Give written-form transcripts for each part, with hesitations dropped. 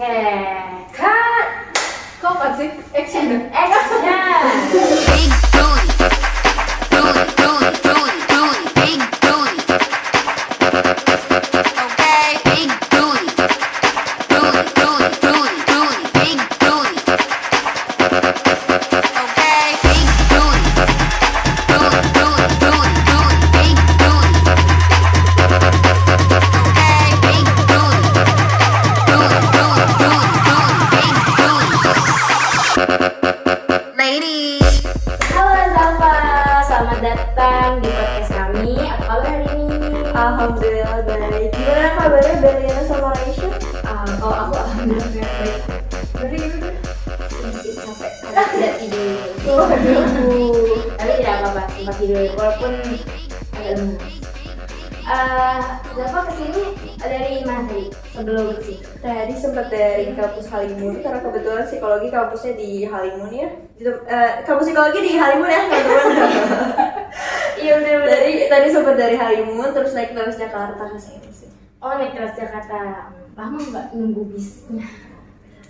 Oke, cut. Kok apa sih? Action. Action. Big booty, booty, booty, booty, booty, big booty. Okay, big booty, booty, booty, booty, booty, big booty. Okay, big booty, booty, booty, booty, booty, big booty. Okay, big booty, booty, booty, booty, booty, big booty. Ladies. Halo Zalfa, selamat datang di podcast kami. Apa kabar hari ini? Alhamdulillah baik. Gimana kabarnya Beliana sama Raisya? Oh, aku alhamdulillah baik. Dari gitu. Sedikit capek karena tidak tidur. Tapi tidak apa-apa, sempat tidur walaupun agak lemas. Zalfa kesini dari mana tadi? Sebelum kesini? Tadi sempat dari kampus Halimun karena kebetulan psikologi kampusnya di Halimun ya. Kampus psikologi di Halimun ya teman-teman. Iya benar-benar. Tadi sempat dari Halimun terus naik Transjakarta ke sini sih. Oh, naik Transjakarta. Lama nggak nunggu bisnya?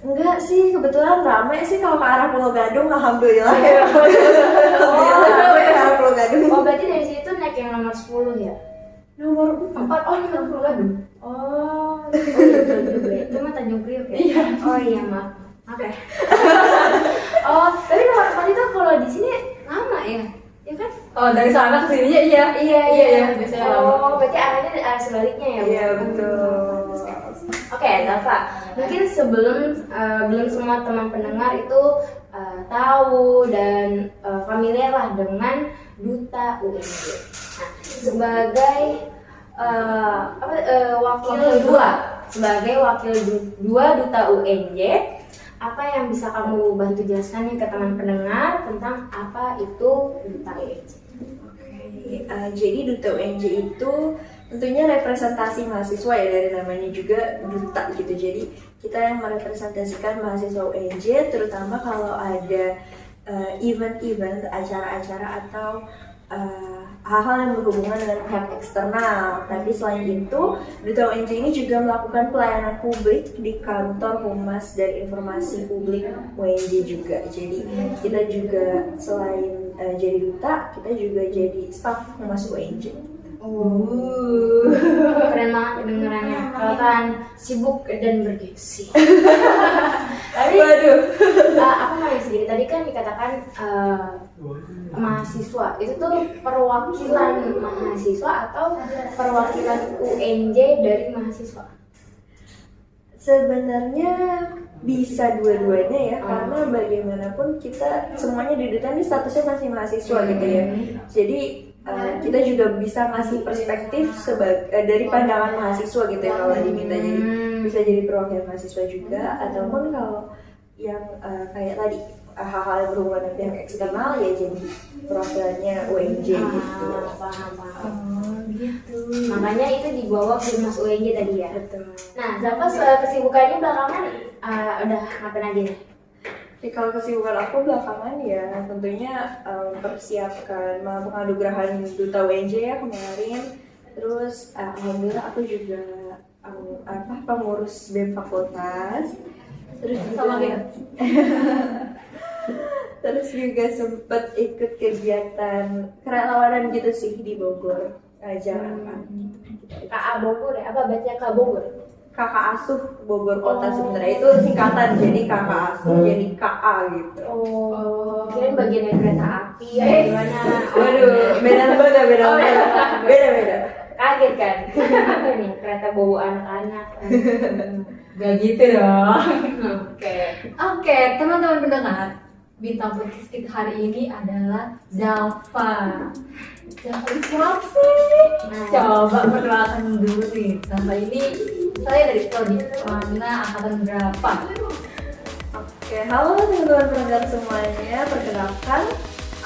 Enggak sih, kebetulan rame sih kalau ke arah Pulau Gadung, alhamdulillah. Oh, Rame ke arah Pulau Gadung. Oh, berarti dari situ naik yang nomor 10 ya? Nomor 4. Oh, nomor Pulau Gadung. Oh, iya betul juga. Itu mah Tanjung Priok ya? Iya. Oh iya, maaf. Maaf ya. Oh, tapi nomor 4 itu kalau di sini lama ya? Ya kan? Oh, dari sana ke sininya iya. Iya, biasanya lama. Oh, berarti arahnya arah sebaliknya ya? Iya, Bu? betul. Oke, Zalfa. Mungkin sebelum belum semua teman pendengar itu tahu dan familiar lah dengan Duta UNJ. Nah, sebagai sebagai wakil dua Duta UNJ, apa yang bisa kamu bantu jelaskan nih ke teman pendengar tentang apa itu Duta UNJ? Oke, jadi Duta UNJ itu tentunya representasi mahasiswa ya, dari namanya juga duta gitu. Jadi kita yang merepresentasikan mahasiswa UNJ, terutama kalau ada event-event, acara-acara atau hal-hal yang berhubungan dengan pihak eksternal. Tapi selain itu, Duta UNJ ini juga melakukan pelayanan publik di kantor Humas dan Informasi Publik UNJ juga. Jadi kita juga selain jadi duta, kita juga jadi staf Humas UNJ. Keren banget kedengarannya. Kelihatan sibuk dan bergengsi. Tapi aku mau sedikit. Tadi kan dikatakan mahasiswa itu tuh perwakilan mahasiswa atau perwakilan UNJ dari mahasiswa? Sebenarnya bisa dua-duanya ya, karena bagaimanapun kita semuanya di duta ini statusnya masih mahasiswa gitu ya. Jadi kita juga bisa ngasih perspektif dari pandangan mahasiswa gitu ya kalau diminta. Jadi bisa jadi perwakilan mahasiswa juga, ataupun kalau yang kayak tadi hal-hal yang berhubungan dengan pihak eksternal ya jadi perwakilannya UNJ gitu. Paham. Gitu. Makanya itu dibawa ke Humas UNJ tadi ya. Betul. Nah, Zalfa kesibukannya belakangan udah ngapain aja nih? Jadi kalau kesibukan aku belakangan ya tentunya mempersiapkan penganugerahan Duta UNJ ya kemarin. Terus alhamdulillah aku juga pengurus BEM fakultas. Terus juga terus juga sempat ikut kegiatan kerelawanan gitu sih di Bogor, Jakarta. KA Bogor ya? Apa baca KA Bogor? Kakak asuh Bogor Kota sebenarnya itu singkatan, jadi kakak asuh jadi KA gitu. Oh, kirain bagian dari kereta api ya gimana? Waduh, beda lembaga, beda. Kaget kan? Apa nih kereta bawa anak-anak? Gak gitu dong. Oke, Teman-teman pendengar, bintang podcast kita hari ini adalah Zalfa. Zalfa ini siapa sih? Nah. Coba perkenalkan dulu nih. Zalfa ini saya dari Prodi mana angkatan berapa? Oke, halo teman-teman pendengar semuanya, perkenalkan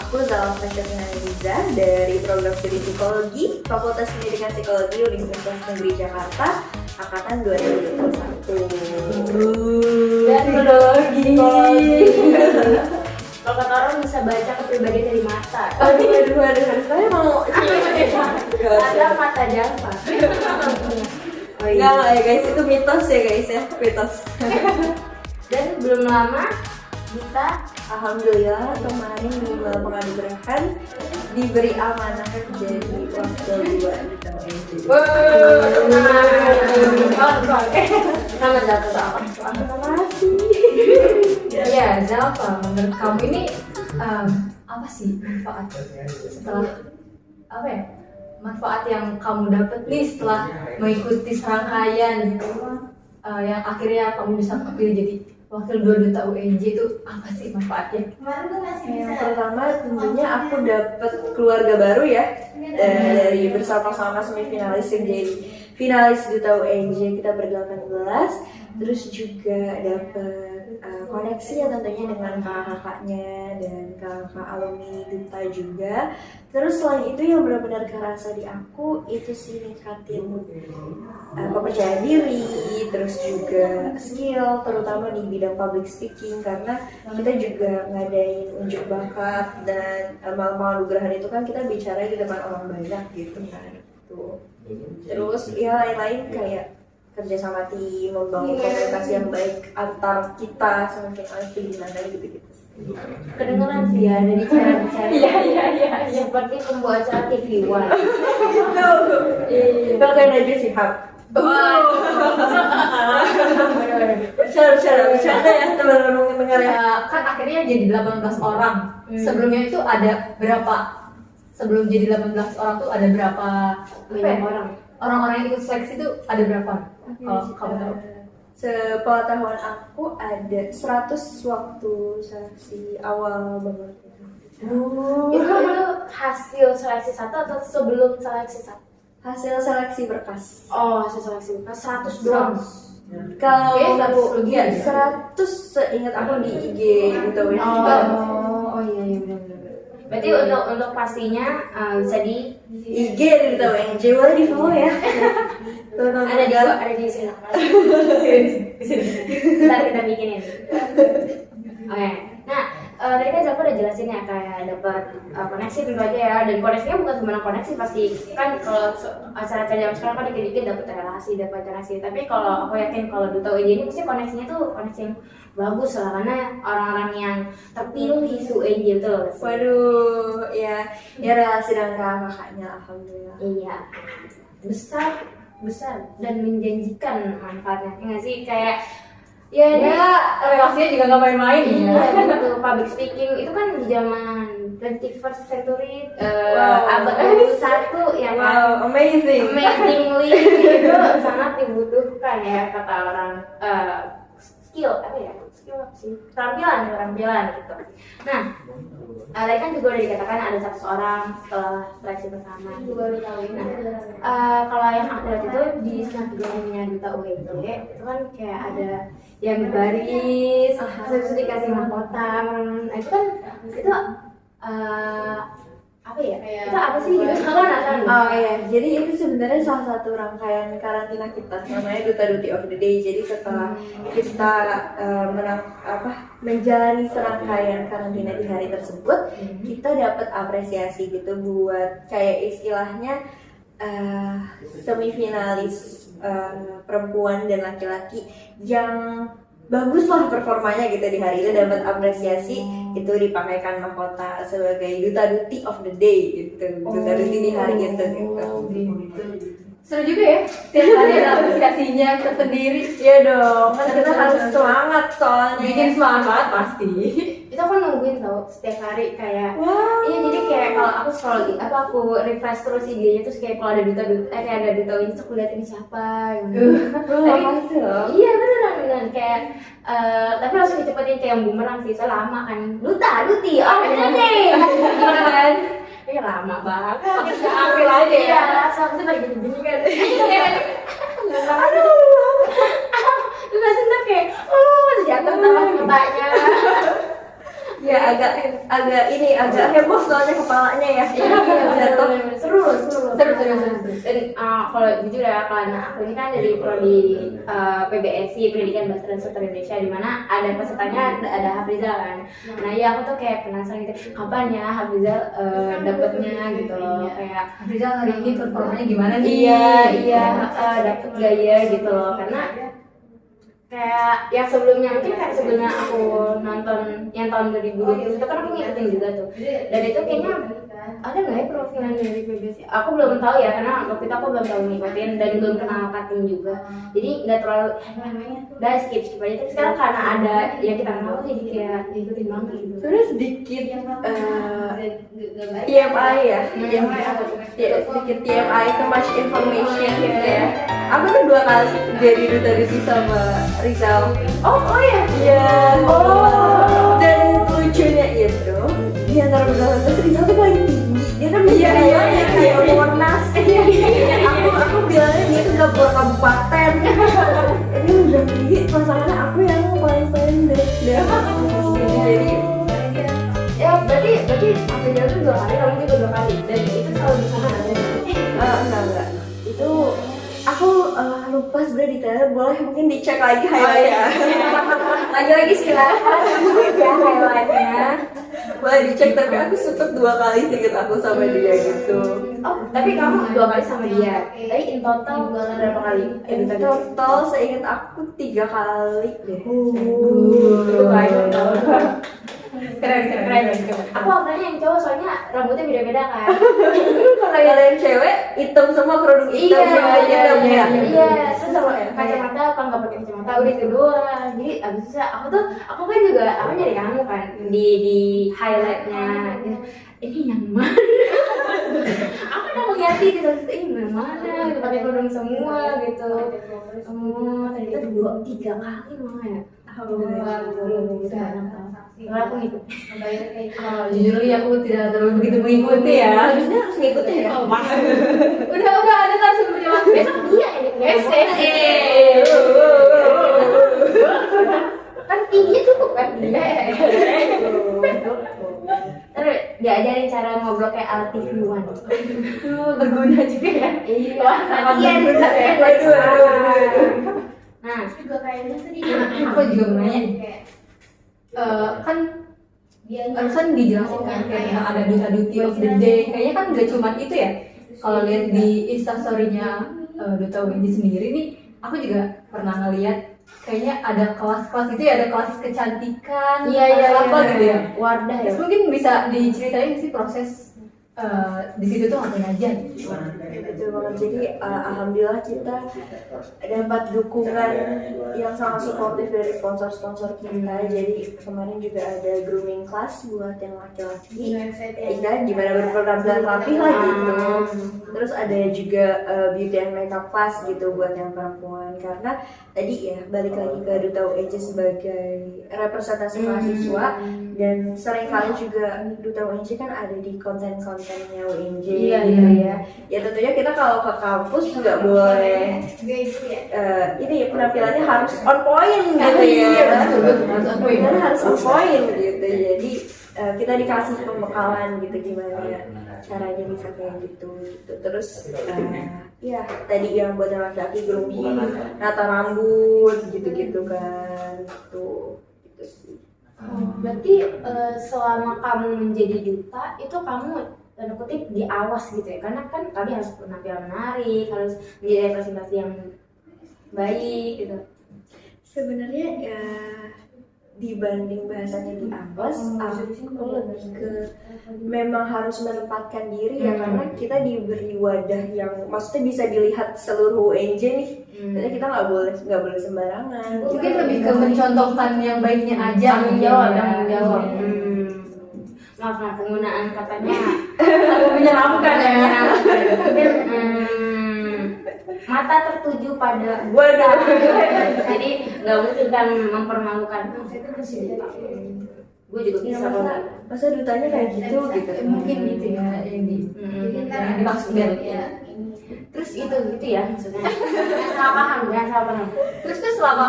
aku Zalfa Riza dari program studi psikologi Fakultas Pendidikan Psikologi Universitas Negeri Jakarta angkatan 2021. Dan psikologi. Kalau kata orang bisa baca kepribadian dari mata. Aduh, saya mau Ada mata Zalfa. Oh Enggak ya guys, itu mitos ya guys ya, mitos. Dan belum lama kita Alhamdulillah kemarin di bulan penganugerahan diberi amanah jadi wakil dua Duta UNJ. Selamat datang Zalfa. Terima kasih. Ya, Zalfa, menurut kamu ini apa sih manfaat setelah apa ya? Manfaat yang kamu dapat nih setelah mengikuti serangkaian gitu, yang akhirnya kamu bisa kepilih jadi wakil 2 Duta UNJ itu apa sih manfaatnya? Yang pertama tentunya aku dapat keluarga baru ya, dari bersama-sama semifinalis yang jadi finalis Duta UNJ kita ber-18, terus juga dapat koneksi ya tentunya dengan kakak-kakaknya dan kakak alumni Duta juga. Terus selain itu yang benar-benar kerasa di aku itu sih ningkatin kepercayaan diri, terus juga skill terutama di bidang public speaking, karena kita juga ngadain unjuk bakat dan malam penganugerahan itu kan kita bicara di depan orang banyak gitu kan. Tuh. Terus ya lain-lain kayak kerja sama tim, membangun komunikasi yang baik antar kita sama finalis itu gimana gitu-gitu. kedengeran sih ya dari cara bicara. Iya. Seperti pembuat acara TV One. Itu kayak Najwa Shihab. Bercanda ya teman-teman dengar ya. Kan akhirnya jadi 18 orang. Sebelumnya itu ada berapa? Sebelum jadi 18 orang tuh ada berapa? Banyak orang. Orang-orang yang ikut seleksi itu ada berapa? Kalau kamu tahu? Sepengetahuan aku ada 100 waktu seleksi awal banget. Itu hasil seleksi 1 atau sebelum seleksi 1? Hasil seleksi berkas. Oh, hasil seleksi bukan 100 doang. Kalau Oke, 100 lebih ya ada. 100 seingat aku di IG gitu ya. Oh iya benar. Berarti untuk pastinya bisa di IG gitu yang boleh di follow ya. ada di sini. Ntar kita bikinin. Oke. Nah, tadi kan Zalfa udah jelasin ya kayak dapat koneksi tentu aja ya, dan koneksinya bukan cuma koneksi, pasti kan kalau acara-acara zaman sekarang kan dikit-dikit dapat relasi. Tapi kalau aku yakin kalau Duta UNJ ini pasti koneksinya tuh koneksi yang bagus lah, karena orang-orang yang terpilih su UNJ itu loh. Waduh, ya relasi dengan kakaknya alhamdulillah. Iya, besar dan menjanjikan manfaatnya, nggak sih? Kayak ya relasinya juga nggak main-main. iya gitu. Public speaking itu kan di zaman 21st century, abad 21 ya kan. Wow, amazingly itu sangat dibutuhkan ya kata orang. Skill apa sih, keterampilan gitu. Nah, tadi kan juga udah dikatakan ada 100 orang setelah seleksi pertama. Nah, kalau yang aku lihat itu di snapgramnya Duta UNJ itu kan kayak ada yang baris, terus dikasih mahkota. Nah, itu kan apa ya? Itu apa sih? Aku penasaran. Oh iya, jadi itu sebenarnya salah satu rangkaian karantina kita, namanya Duta Duty of the Day. Jadi setelah kita menjalani serangkaian karantina di hari tersebut, kita dapat apresiasi gitu buat kayak istilahnya semifinalis perempuan dan laki-laki yang bagus lah performanya gitu di hari itu, dapat apresiasi. Itu dipakaikan mahkota sebagai Duta Duty of the Day gitu, Duta Duty di hari itu gitu. Seru juga ya, tiap hari ada apresiasinya tersendiri. Iya dong, kan kita harus semangat soalnya. Bikin semangat pasti. Itu aku nungguin tau setiap hari kayak iya, jadi kayak kalau aku scroll aku refresh terus IG-nya, terus kayak kalau ada kayak ada Duta UNJ tuh aku lihat ini siapa Makasih loh. iya beneran kayak tapi langsung dicepetin kayak yang bumerang sih, soalnya lama kan. Duty deh gitu kan. Ini lama banget. Ambil aja ya. Iya, langsung tuh lagi gini kan. Terus langsung tuh kayak jatuh sama matanya. Ya agak heboh soalnya kepalanya ya. Jatuh. Seru. Dan kalau jujur ya, karena aku ini kan dari prodi PBSI, Pendidikan Bahasa dan Sastra Indonesia, di mana ada pesertanya ada Hafrizal kan. Nah ya aku tuh kayak penasaran gitu, kapan ya Hafrizal dapetnya gitu loh, kayak Rizal hari ini performanya gimana nih? iya dapet gak ya gitu loh, karena kayak yang sebelumnya mungkin kayak sebelumnya aku nonton yang tahun 2020 itu kan aku ngikutin juga tuh, dan itu kayaknya ada nggak ya perwakilan dari PBSI? Aku belum tahu ya, karena waktu itu aku belum tahu ngikutin dan belum kenal Kating juga, jadi nggak terlalu udah skip aja. Tapi sekarang karena ada yang kita kenal, jadi kayak ngikutin banget gitu. Terus sedikit TMI ya. TMI apa tuh? Ya, sedikit TMI, too much information ya. Aku tuh 2 kali jadi duta Duti sama Rizal. Oh ya. Iya. Oh. Dan lucunya itu di antara berdua Rizal tuh paling tinggi. Dia kan bilangnya kayak Monas. Aku bilangnya dia tuh gabung kabupaten. Ini udah tinggi, pasangannya aku yang paling pendek. Jadi Ya berarti aku jalan tuh 2 kali, kamu juga 2 kali, dan itu selalu di sana ada. enggak. Itu aku lupa sebenarnya detailnya, boleh mungkin dicek lagi highlightnya. Lagi silakan ya highlightnya. Boleh dicek, tapi aku sempet 2 kali seinget aku sama dia gitu. Oh tapi kamu 2 kali sama dia, tapi in total berapa kali? Total seinget aku 3 kali deh. Itu banyak banget. Keren. Aku awalnya yang cowok soalnya rambutnya beda-beda kan. Kalau yang cewek hitam semua, kerudung hitam Iya. ya. Terus sama kacamata apa nggak pakai kacamata, udah itu doang. Jadi abis itu aku kan juga nyari kamu kan di highlightnya. Ini yang mana? Aku udah ngeliatin gitu, ini yang mana? Gitu, pakai kerudung semua gitu. Ternyata 2-3 kali malah ya. Alhamdulillah. Kalau aku ngikut. Jujur ya, aku tidak terlalu begitu mengikuti ya. Harusnya harus ngikutin ya. Udah ada kan sebelumnya. Besok dia ini besok. Kan tinggi cukup kan? Terus diajarin cara ngobrol kayak Altif Luan. Berguna juga ya. Iya. berguna ya. Waduh. Nah, juga kayaknya sedih. Aku juga mau nanya. Kan kan dijelasin kan kayak ada duta Duty of the Day. Kayaknya kan nggak cuma itu ya. Kalau lihat di Instastory-nya Duta UNJ sendiri nih, aku juga pernah ngeliat kayaknya ada kelas-kelas itu ya, ada kelas kecantikan, apa gitu ya. Wadah ya. Terus mungkin bisa diceritain sih proses di situ tuh ngapain aja gitu. Betul banget. Jadi alhamdulillah kita dapat dukungan yang sangat suportif dari sponsor-sponsor kita. Jadi kemarin juga ada grooming class buat yang laki-laki, gimana berpenampilan rapi lah gitu. Terus ada juga beauty and makeup class gitu buat yang perempuan, karena tadi ya balik lagi ke Duta UNJ sebagai representasi mahasiswa, dan seringkali juga Duta UNJ kan ada di konten-kontennya UNJ gitu ya. Ya tentunya kita kalau ke kampus nggak boleh ini penampilannya harus on point gitu ya. Betul, harus on point gitu. Jadi kita dikasih pembekalan gitu gimana caranya bisa kayak gitu. Terus ya tadi yang buat yang laki-laki grooming, nata rambut gitu-gitu kan. Gitu sih. Berarti selama kamu menjadi duta itu kamu tanda kutip diawas gitu ya, karena kan kami harus penampilan menarik, harus menjadi representasi yang baik gitu. Sebenarnya ya dibanding bahasanya diawas, aku lebih ke memang harus menempatkan diri ya, karena kita diberi wadah yang maksudnya bisa dilihat seluruh UNJ nih. Jadi kita nggak boleh sembarangan. Mungkin lebih ke mencontohkan yang baiknya aja. Tanggung jawab. Maaf penggunaan katanya menyeramkan ya. Mata tertuju pada jadi nggak mungkin kan mempermalukan. gue juga Ya, bisa kok. masa dutanya kayak gitu gitu. Mungkin gitu ya yang yang dimaksud ya. Terus itu gitu ya maksudnya. Jangan salah paham, jangan salah paham. Terus tuh selama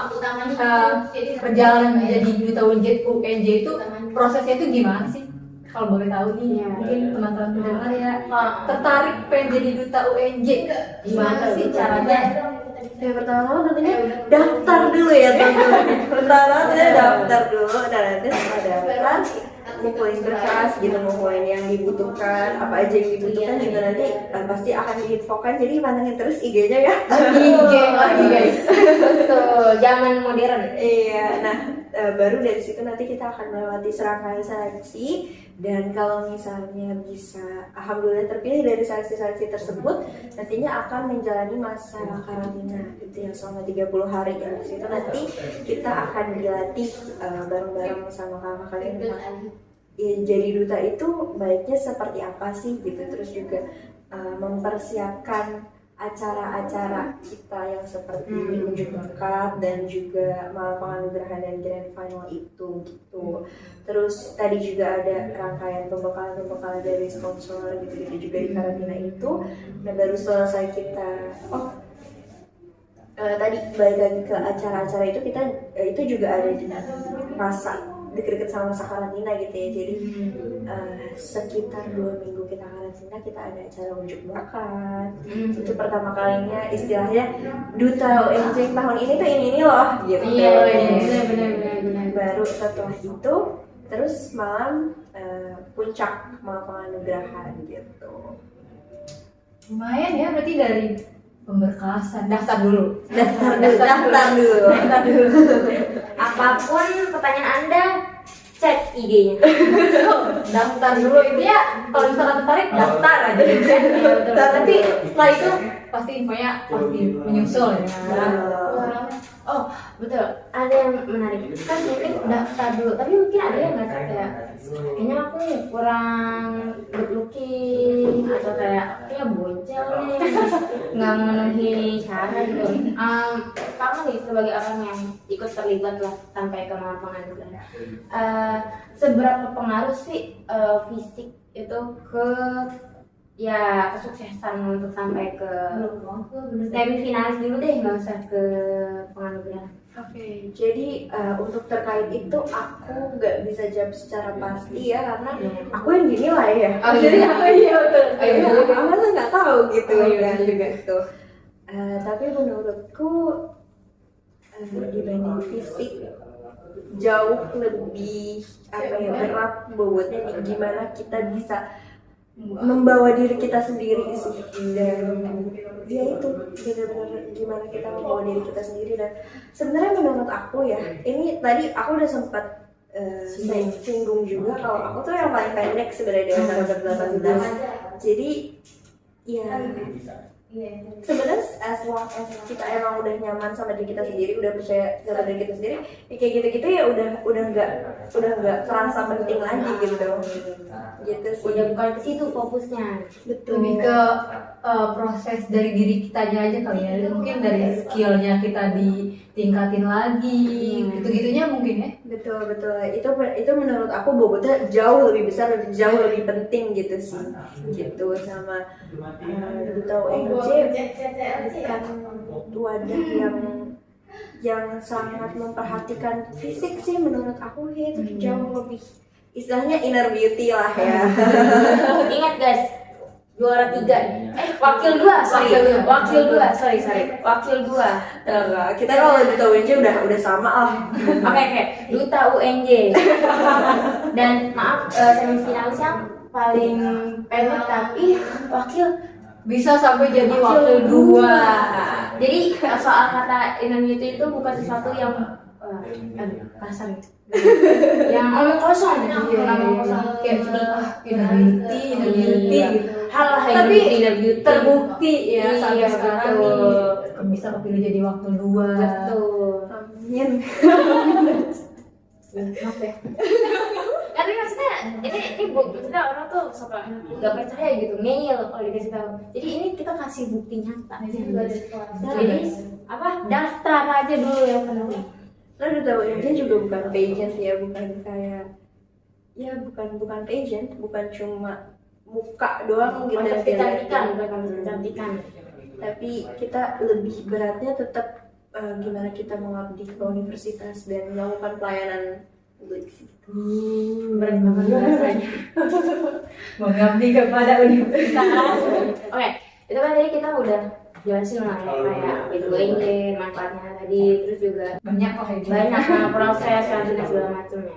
perjalanan menjadi duta UNJ itu prosesnya itu gimana sih? Kalau boleh tahu nih, Iya. mungkin teman-teman pendengar ya Kalau tertarik pengen jadi duta UNJ, gimana sih caranya? Ya pertama-tama tentunya daftar dulu ya teman-teman. Pertama tentunya daftar dulu, dan nanti setelah daftar ngumpulin berkas gitu, ngumpulin yang dibutuhkan, apa aja yang dibutuhkan juga nanti pasti akan diinfokan. Jadi pantengin terus IG-nya ya. IG lagi guys. tuh zaman modern. Iya, nah baru dari situ nanti kita akan melewati serangkaian seleksi, dan kalau misalnya bisa alhamdulillah terpilih dari seleksi-seleksi tersebut, nantinya akan menjalani masa karantina gitu yang selama 30 hari. Dan di situ nanti kita akan dilatih bareng-bareng sama kakak kalian tentang ya, jadi duta itu baiknya seperti apa sih gitu, terus juga mempersiapkan acara-acara kita yang seperti unjuk bakat dan juga malam penganugerahan dan grand final itu gitu. Terus tadi juga ada rangkaian pembekalan dari sponsor gitu-gitu juga di karantina itu. Nah baru selesai kita tadi balik lagi ke acara-acara itu, kita itu juga ada di masa deket-deket sama masa karantina gitu ya. Jadi sekitar 2 minggu kita karantina, kita ada acara unjuk bakat. Itu pertama kalinya istilahnya duta UNJ tahun ini tuh ini loh gitu. Iya, benar. Baru setelah itu terus malam puncak malam penganugerahan gitu. Lumayan ya, berarti dari pemberkasan daftar dulu. Daftar dulu. Apapun pertanyaan Anda, cek IG-nya. Daftar dulu itu ya, kalau misalkan tertarik daftar aja. Nanti setelah itu pasti infonya pasti menyusul ya. Oh betul, ada yang menarik kan, mungkin daftar dulu, tapi mungkin ada yang nggak kayak kayaknya aku kurang good looking atau kayaknya boncel nih, nggak memenuhi syarat gitu. Kamu nih sebagai orang yang ikut terlibat lah sampai ke malam penganugerahan, seberapa pengaruh sih fisik itu ke ya kesuksesan untuk sampai ke semifinalis dulu deh, nggak usah ke penganugerahan. Oke, jadi untuk terkait itu aku nggak bisa jawab secara pasti ya, karena aku yang dinilai ya. Oh, Jadi iya. aku iya betul. Iya. Aku tuh nggak tahu gitu Iya, kan iya. juga itu. Tapi menurutku dibanding fisik jauh lebih apa ya, berat bobotnya di gimana kita bisa membawa diri kita sendiri sih, dan dia itu benar-benar gimana kita membawa diri kita sendiri. Dan sebenarnya menurut aku ya, ini tadi aku udah sempat singgung juga kalau aku tuh yang paling pendek sebenarnya di antara ber-18. Jadi ya sebenarnya as long as kita emang udah nyaman sama diri kita sendiri, udah percaya sama diri kita sendiri, ya kayak gitu-gitu ya udah nggak terasa penting lagi gitu gitu sih. Udah bukan ke situ fokusnya. Betul. Lebih ke proses dari diri kitanya aja kali ya, mungkin dari skillnya kita ditingkatin lagi, gitu-gitunya mungkin ya. Betul itu menurut aku bobotnya jauh lebih besar, jauh lebih penting gitu sih, gitu. Sama duta UNJ bukan wadah yang sangat memperhatikan fisik sih menurut aku ya, itu jauh lebih istilahnya inner beauty lah ya. Ingat guys, juara 3 wakil 2 Kita kalau duta UNJ udah sama lah. Oke, duta UNJ. Dan maaf, semifinalisnya paling pendek tapi wakil Bisa sampai jadi wakil 2. Jadi soal kata inner beauty itu bukan sesuatu yang kasar gitu. Yang omong kosong gitu. Omong kosong Kayak inner beauty gitu. Hal Tapi inner beauty terbukti ya Iya, sampai sekarang betul. nih bisa kepilih jadi wakil 2. Betul. Amin. Maaf ya. Tapi maksudnya ini maksudnya orang tuh suka nggak percaya gitu, ngeyel kalau dikasih tahu. Jadi ini kita kasih bukti nyata. Jadi apa? Daftar aja dulu yang penting. Lalu duta UNJ juga bukan pageant ya, bukan kayak ya bukan pageant, bukan cuma muka doang gitu kontes yang kecantikan, dilihat. bukan kontes kecantikan. Tapi kita lebih beratnya tetap gimana kita mengabdi ke universitas dan melakukan pelayanan publik sih. Berat banget rasanya. Mengabdi kepada universitas. Oke, itu kan tadi kita udah jelasin lah ya, kayak itu manfaatnya tadi, terus juga Banyak lah itu. banyak proses dan segala macamnya.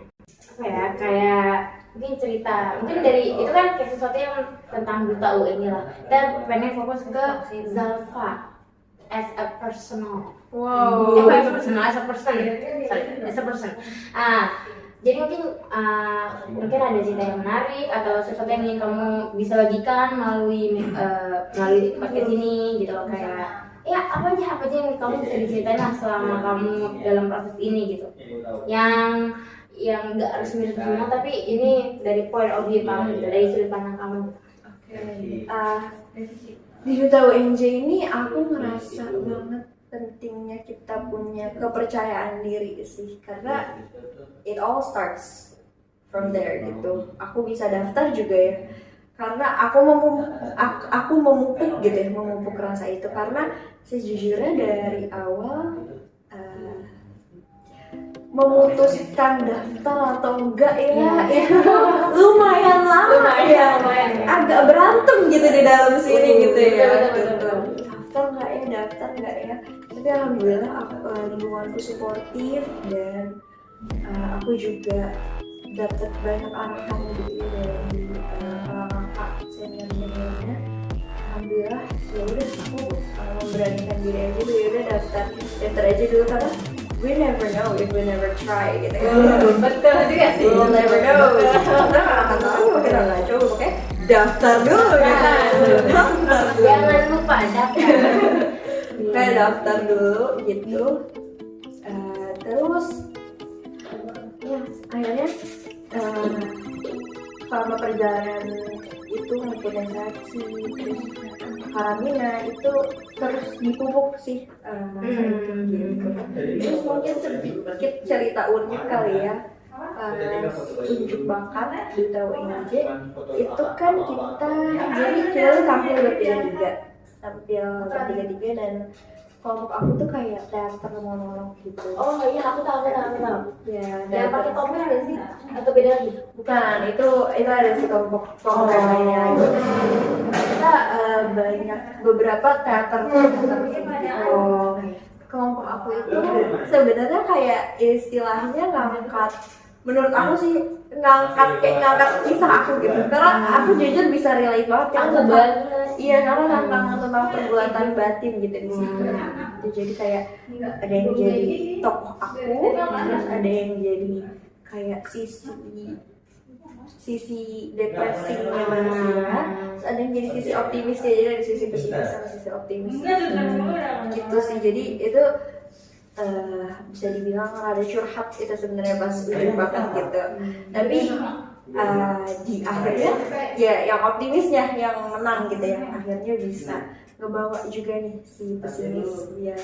Apa ya, kayak mungkin cerita, mungkin dari itu kan kayak sesuatu yang tentang duta UI ini lah. Kita pengen fokus ke Zalfa as a personal. Wow. As a personal, as a person. Sorry, as a person. Jadi mungkin ada cerita yang menarik atau sesuatu yang ingin kamu bisa bagikan melalui podcast ini gitu loh, kayak ya apa aja yang kamu bisa diceritain lah selama kamu dalam proses ini gitu, yang nggak harus mirip semua tapi ini dari point of view kamu gitu, dari sudut pandang kamu gitu. Di Duta UNJ ini aku ngerasa banget pentingnya kita punya kepercayaan diri sih, karena it all starts from there gitu. Aku bisa daftar juga ya karena aku memupuk gitu ya, memupuk rasa itu, karena sejujurnya dari awal memutuskan daftar atau enggak ya itu lumayan lama ya, agak berantem gitu di dalam sini gitu ya. Daftar nggak ya, tapi alhamdulillah lingkunganku suportif dan aku juga dapat banyak arahan gitu dari kakak seniornya. Alhamdulillah ya udah aku memberanikan diri aja dulu, ya udah daftar aja dulu, karena we never know if we never try gitu kan. Betul juga sih. We'll never know. Kita nggak akan tahu kalau kita nggak coba, oke? Daftar dulu gitu. Daftar dulu. Jangan lupa daftar. Kayak daftar dulu gitu. Terus ya akhirnya selama perjalanan itu ngikutin seleksi, terus karantina itu terus dipupuk sih masa itu gitu. Terus mungkin sedikit cerita unik kali ya. Unjuk bakat Duta UNJ itu kan kita tampil bertiga-tiga dan kelompok aku tuh kayak teater monolog gitu. Oh iya, aku tahu. Ya, Yang pakai tompel nggak sih? Atau beda lagi? bukan, itu ada si kelompok yang lainnya gitu. Kita banyak beberapa teater kelompok aku itu sebenarnya kayak istilahnya ngangkat, menurut aku sih ngangkat kisah aku gitu, karena aku jujur bisa relate banget kan karena tentang pergulatan batin gitu di situ. Jadi kayak ada yang jadi tokoh aku, terus ada yang jadi kayak sisi depresinya manusia, terus ada yang jadi sisi optimisnya, jadi ada sisi pesimis sama sisi optimis gitu sih. Jadi itu bisa dibilang rada curhat itu sebenarnya pas unjuk bakat gitu. Tapi di akhirnya ya yang optimisnya yang menang gitu, yang akhirnya bisa ngebawa juga nih si pesimis biar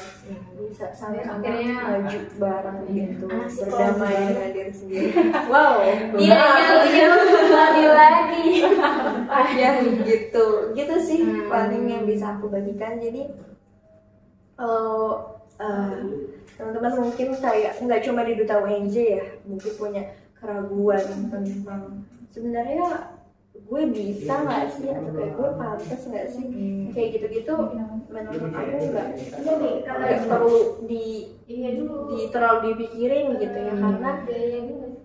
bisa sama-sama maju bareng gitu, berdamai dengan diri sendiri. Wow, lagi. ya gitu sih paling yang bisa aku bagikan. Jadi kalau teman-teman mungkin kayak nggak cuma di Duta UNJ ya, mungkin punya keraguan tentang sebenarnya gue bisa nggak sih, atau kayak gue pantas nggak sih, kayak gitu-gitu. Menurut aku nggak perlu terlalu dipikirin gitu ya, karena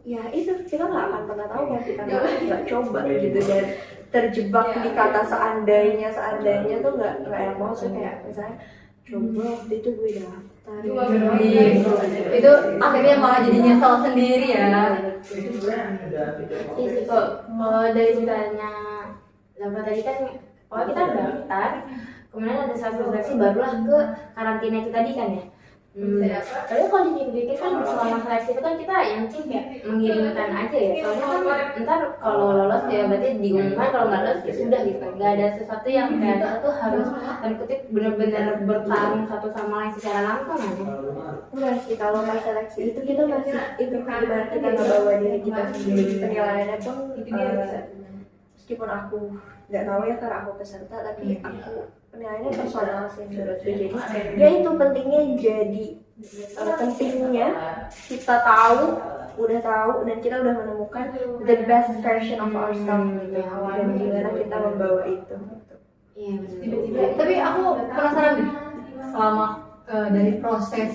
ya itu kita nggak akan pernah tahu kalau kita nggak coba gitu, dan terjebak di kata seandainya tuh nggak enak banget sih. Kayak misalnya coba waktu itu gue daftar Itu akhirnya malah jadi nyesel sendiri ya. Iya sih, kalau dari ceritanya Zalfa tadi kan, kalau kita daftar, kemudian ada satu seleksi barulah ke karantina itu tadi kan ya. Tapi kalau dipikir kan selama seleksi itu kan kita yang penting kayak mengirimkan aja ya. Soalnya kan ntar kalau lolos ya berarti diumumkan, kalau nggak lolos ya sudah gitu. Nggak ada sesuatu yang kayak kita tuh harus tanda kutip benar-benar bertarung satu sama lain secara langsung aja. Enggak sih, kalau pas seleksi itu kita masih itu gimana kita ngebawa diri kita sendiri. Penilaiannya pun meskipun aku nggak tahu ya karena aku peserta, tapi aku penilaiannya personal sih menurutku. Jadi ya itu pentingnya, jadi pentingnya kita udah tahu dan kita udah menemukan the best version of ourselves gitu, dan gimana kita membawa itu. Iya benar. Tapi aku penasaran deh, selama dari proses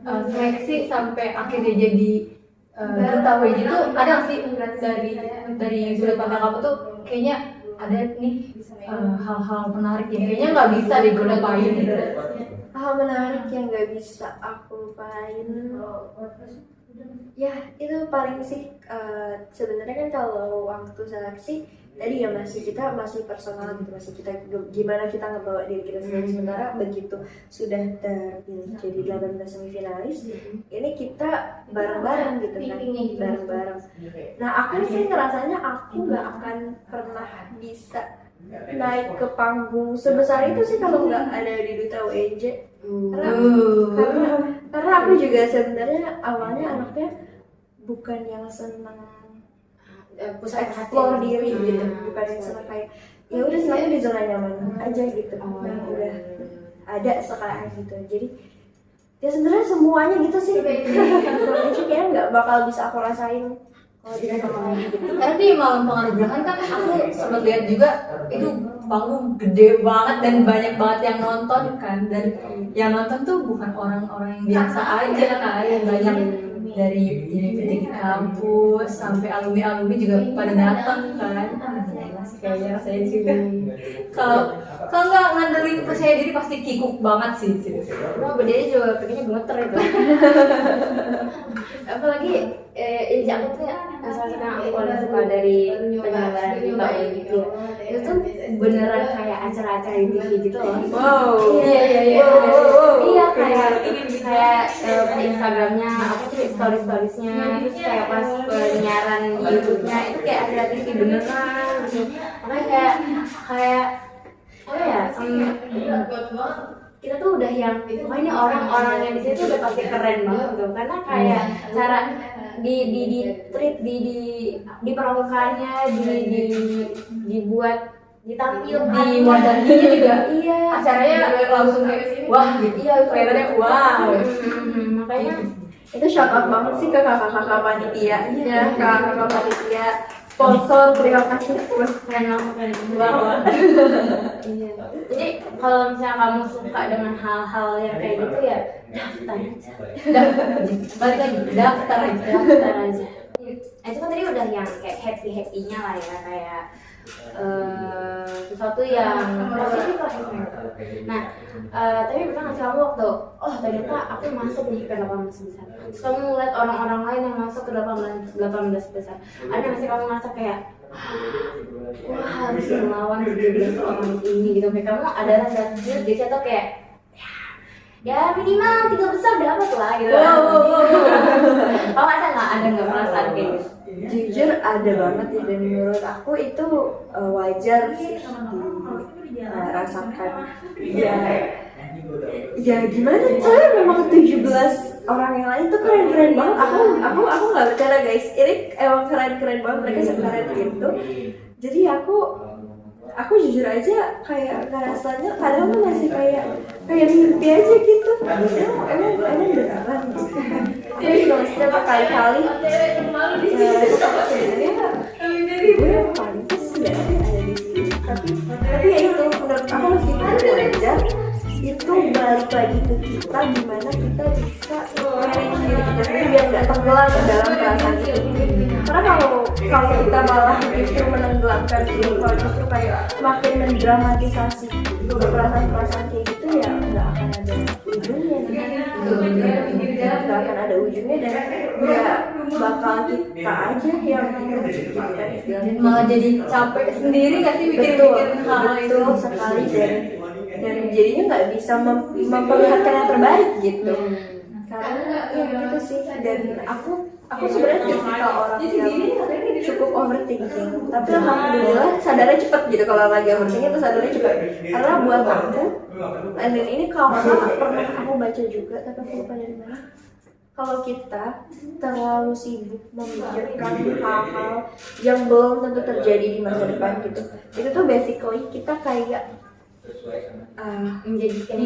seleksi sampai akhirnya jadi duta WJ itu ada nggak sih dari sudut pandang kamu tuh kayaknya ada nih hal-hal menarik yang kayaknya nggak bisa dilupain gitu. Hal menarik yang nggak bisa aku lupain, ya itu paling sih sebenarnya kan kalau waktu seleksi tadi ya kita masih personal gitu, masih kita gimana kita ngebawa diri kita sendiri. Sementara begitu sudah terpilih jadi 18 semifinalis, ini kita bareng-bareng gitu kan, bareng-bareng. Nah aku sih ngerasanya aku nggak akan pernah bisa naik ke panggung sebesar itu sih kalau nggak ada di Duta UNJ. Karena aku juga sebenarnya awalnya anaknya bukan yang senang Pusat explore diri gitu, bukan yang senang kayak ya udah senangnya di zona nyaman aja gitu. Nah udah ada sekarang gitu, jadi ya sebenarnya semuanya gitu sih. Jadi kayaknya nggak bakal bisa aku rasain kalau di sama gitu. Karena di malam penghargaan kan aku sempat lihat juga itu panggung gede banget dan banyak banget yang nonton kan, dan yang nonton tuh bukan orang-orang yang biasa aja kan, yang banyak dari petinggi kampus sampai alumni juga pada datang kan. Masih kayaknya saya juga kalau nggak ngandelin percaya diri pasti kikuk banget sih. Nah, berdiri juga pengennya gemeter itu. Apalagi aku tuh salah satu yang aku paling suka dari penyelenggaraan Duta UNJ itu tuh beneran kayak acara-acara di TV gitu loh. Wow. Iya kayak Instagramnya apa tuh stories-storiesnya, terus kayak pas penyiaran di YouTube-nya itu kayak acara TV beneran gitu. Makanya kayak apa ya? Kita tuh udah yang wah ini orang-orang yang di sini tuh udah pasti keren banget gitu, karena kayak cara di treat diperlakukannya, dibuat ditampilkan Di Wardaninya juga iya acaranya langsung kayak wah gitu. iya Kelihatannya wow. Makanya Itu shout out banget sih ke kakak-kakak panitia, ya kakak-kakak panitia sponsor, terima kasih. keren banget. Iya. Jadi kalau misalnya kamu suka dengan hal-hal yang kayak gitu ya daftar aja. Balik lagi daftar aja. Daftar aja. Itu kan tadi udah yang kayak happy-happynya lah ya, kayak sesuatu yang positif lah gitu. Nah, tapi pernah nggak sih kamu waktu ternyata aku masuk nih ke 18 besar, terus kamu ngeliat orang-orang lain yang masuk ke 18 besar, ada nggak sih kamu ngerasa kayak wah harus melawan 17 orang ini gitu? Kayak kamu ada rasa di situ kayak ya minimal 3 besar dapat lah gitu. Kamu ada nggak perasaan kayak gitu? Jujur ada banget ya, dan menurut aku itu wajar sih dirasakan. Ya gimana coy, memang 17 orang yang lain tuh keren-keren banget. Aku nggak bercanda guys, ini emang keren-keren banget, mereka sekeren itu. Jadi aku jujur aja kayak rasanya kadang tuh masih kayak mimpi aja gitu. Emang beneran gitu. Dia juga masih berkali-kali sebenarnya gue yang paling pas nggak sih ada di sini. Tapi ya itu menurut aku meskipun wajar, itu balik lagi ke kita gimana kita bisa manage diri kita sendiri biar nggak tenggelam dalam perasaan itu. Karena kalau kita malah justru menenggelamkan diri, kalau justru kayak makin mendramatisasi perasaan kayak gitu, ya nggak akan ada ujungnya. Nggak akan ada ujungnya dan ya bakal kita aja yang gitu kan istilahnya. Malah jadi capek sendiri nggak sih mikir-mikir hal itu. Betul sekali, dan dan jadinya nggak bisa memperlihatkan yang terbaik gitu. Karena ya gitu sih, dan aku sebenarnya tipikal orang yang cukup overthinking, tapi alhamdulillah sadarnya cepet gitu. Kalau lagi overthinking itu sadarnya cepet, karena buat aku, dan ini kalau nggak salah pernah aku baca juga tapi aku lupa dari mana, kalau kita terlalu sibuk memikirkan hal-hal yang belum tentu terjadi di masa depan gitu, itu tuh basically kita kayak menjadikan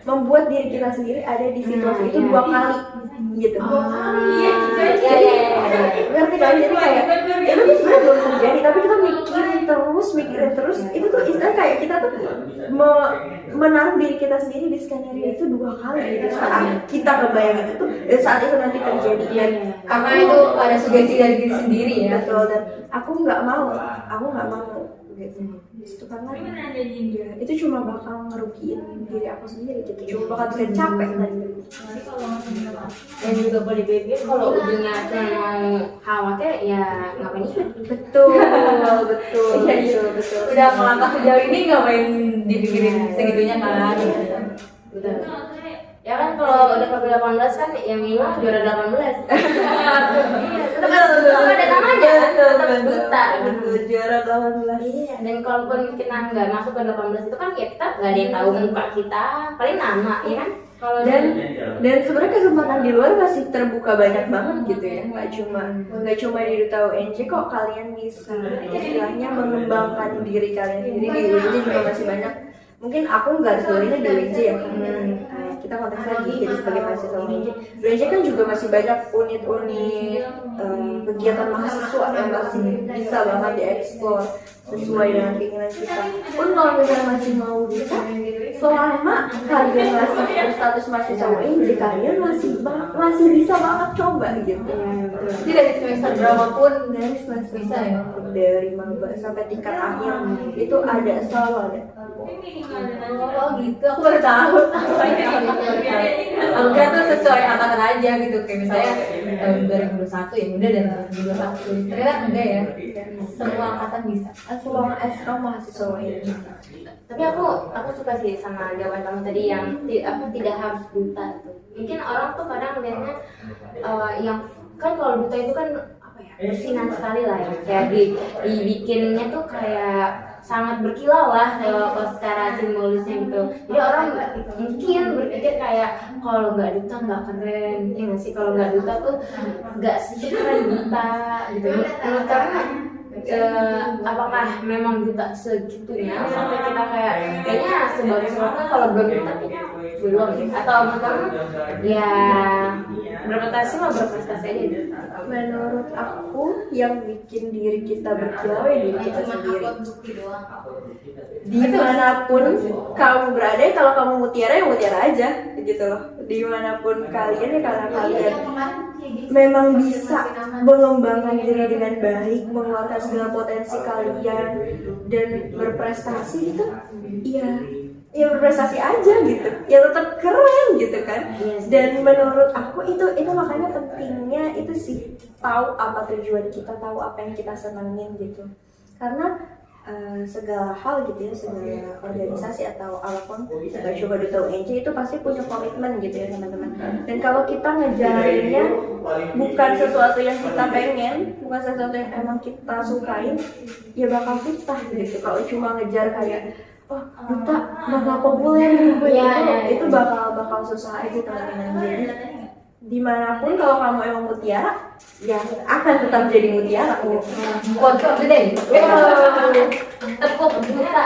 membuat diri kita sendiri ada di situasi itu 2 kali gitu. Ngerti kan? Jadi kayak itu tuh sebenarnya belum terjadi tapi kita mikirin terus itu tuh istilah kayak kita tuh menaruh diri kita sendiri di skenario itu 2 kali gitu. Saat kita kebayang itu dan saat itu nanti terjadi Karena itu ada sugesti dari diri sendiri ya. betul, dan aku nggak mau gitu. Itu karena ya, itu cuma bakal ngerugiin diri aku sendiri gitu, cuma bakal bikin capek dan juga boleh dipikir kalau ujungnya cuma mau khawatir ya ngapain ikut. betul. Udah melangkah sejauh ini ngapain dipikirin segitunya kan? Betul. Ya kan kalau udah ke 18 kan yang hilang juara 18. Iya, tetap ada namanya, tetap duta. Betul, juara 18. Iya, dan kalaupun kita nggak masuk ke 18 itu kan ya kita nggak ada yang tahu muka kita, paling nama, ya kan? Kalau Dan sebenarnya kesempatan di luar masih terbuka banyak banget gitu ya, nggak cuma di Duta UNJ kok, kalian bisa istilahnya mengembangkan diri kalian sendiri di UNJ juga masih banyak. Mungkin aku nggak harus di UNJ ya, karena kita konteksnya lagi jadi sebagai mahasiswa UNJ. UNJ kan juga masih banyak unit-unit kegiatan mahasiswa yang masih bisa banget dieksplor sesuai dengan keinginan kita. Pun kalau misalnya masih mau bisa, selama kalian masih berstatus mahasiswa UNJ, kalian masih bisa banget coba gitu. Jadi dari semester berapapun Dari semester bisa ya? dari maba sampai tingkat akhir itu selalu ada. Oh gitu, aku baru tahu. Aku kira tuh sesuai angkatan aja gitu, kayak misalnya tahun 2021 ya udah dari 2021. Ternyata enggak ya, semua angkatan bisa. Semua SO mahasiswa UNJ. tapi aku suka sih sama jawaban kamu tadi yang tidak harus duta tuh. Mungkin orang tuh kadang melihatnya yang kan kalau duta itu kan apa ya, bersinar sekali lah ya, kayak dibikinnya tuh kayak sangat berkilau lah kalau secara simbolisnya gitu. Jadi orang mungkin berpikir kayak kalau nggak duta nggak keren, ya nggak sih, kalau nggak duta tuh nggak sekeren duta gitu. Menurut kamu apakah memang duta segitunya sampai kita kayaknya sebagai kalau belum duta kayaknya belum ya? Atau menurut kamu ya berprestasi aja gitu? Menurut aku yang bikin diri kita berkilau ya diri kita sendiri. Dimanapun kamu berada, kalau kamu mutiara ya mutiara aja gitu loh. Dimanapun kalian ya, karena kalian memang bisa mengembangkan diri dengan baik, mengeluarkan segala potensi kalian dan berprestasi itu ya berprestasi aja gitu, ya tetap keren gitu kan. Dan menurut aku itu makanya pentingnya itu sih, tahu apa tujuan kita, tahu apa yang kita senangin gitu. Karena segala hal gitu ya, segala organisasi atau apapun, coba Duta UNJ itu pasti punya komitmen gitu ya teman-teman. Dan kalau kita ngejalaninnya bukan sesuatu yang kita pengen, bukan sesuatu yang emang kita sukain, ya bakal susah gitu. Kalau cuma ngejar kayak Duta bakal populer itu bakal susah aja teman-teman. Jadi dimanapun kalau kamu emang mutiara, ya akan tetap jadi mutiara. Pojok gede. Tepuk duta.